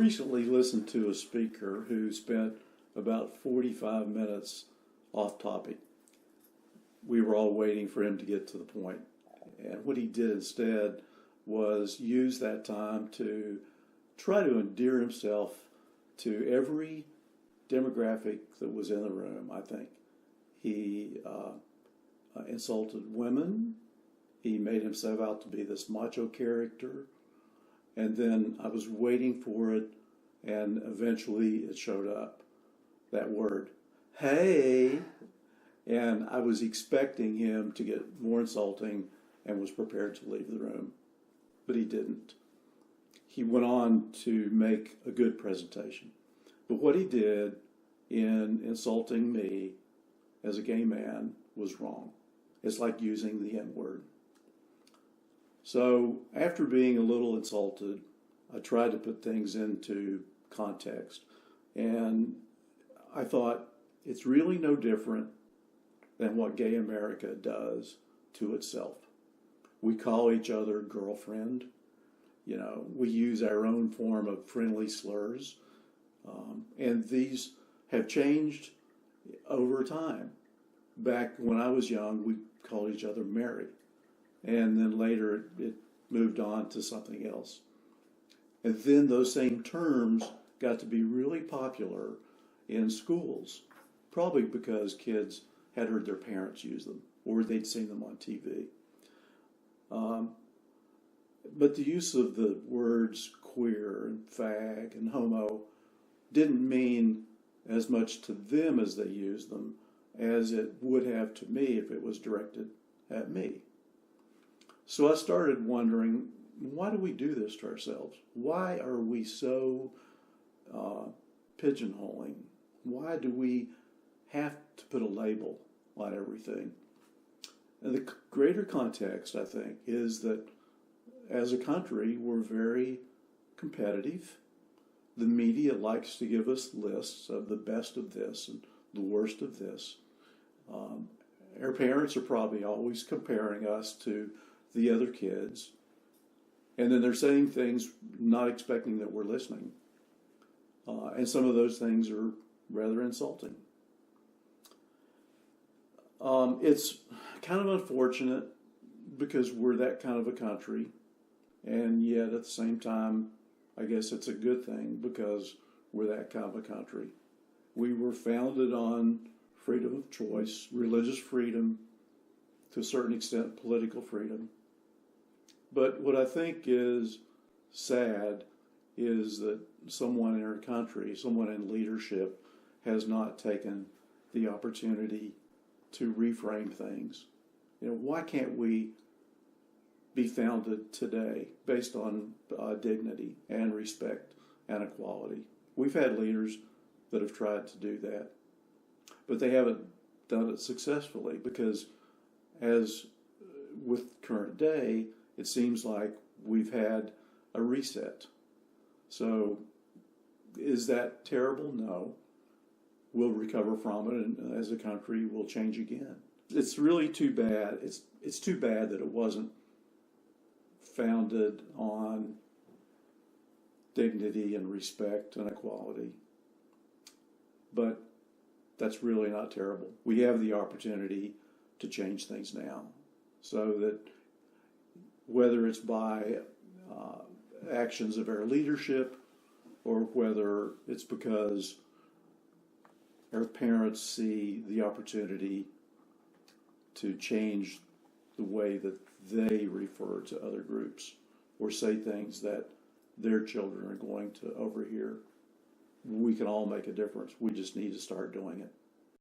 recently listened to a speaker who spent about 45 minutes off topic. We were all waiting for him to get to the point. And what he did instead was use that time to try to endear himself to every demographic that was in the room, I think. He insulted women. He made himself out to be this macho character. And then I was waiting for it, and eventually it showed up, that word, hey. And I was expecting him to get more insulting and was prepared to leave the room. But he didn't. He went on to make a good presentation. But what he did in insulting me as a gay man was wrong. It's like using the N-word. So after being a little insulted, I tried to put things into context. And I thought, it's really no different than what gay America does to itself. We call each other girlfriend. You know, we use our own form of friendly slurs. And these have changed over time. Back when I was young, we called each other Mary. And then later it moved on to something else. And then those same terms got to be really popular in schools, probably because kids had heard their parents use them or they'd seen them on TV. But the use of the words queer and fag and homo didn't mean as much to them as they used them as it would have to me if it was directed at me. So I started wondering, why do we do this to ourselves? Why are we so pigeonholing? Why do we have to put a label on everything? And the greater context, I think, is that as a country, we're very competitive. The media likes to give us lists of the best of this and the worst of this. Our parents are probably always comparing us to the other kids. And then they're saying things not expecting that we're listening. And some of those things are rather insulting. It's kind of unfortunate because we're that kind of a country. And yet at the same time, I guess it's a good thing because we're that kind of a country. We were founded on freedom of choice, religious freedom, to a certain extent, political freedom. But what I think is sad is that someone in our country, someone in leadership, has not taken the opportunity to reframe things. You know, why can't we be founded today based on dignity and respect and equality? We've had leaders that have tried to do that, but they haven't done it successfully because, as with current day, it seems like we've had a reset. So is that terrible? No. We'll recover from it, and as a country, we'll change again. It's really too bad. It's too bad that it wasn't founded on dignity and respect and equality. But that's really not terrible. We have the opportunity to change things now, so that whether it's by actions of our leadership or whether it's because our parents see the opportunity to change the way that they refer to other groups or say things that their children are going to overhear, we can all make a difference. We just need to start doing it.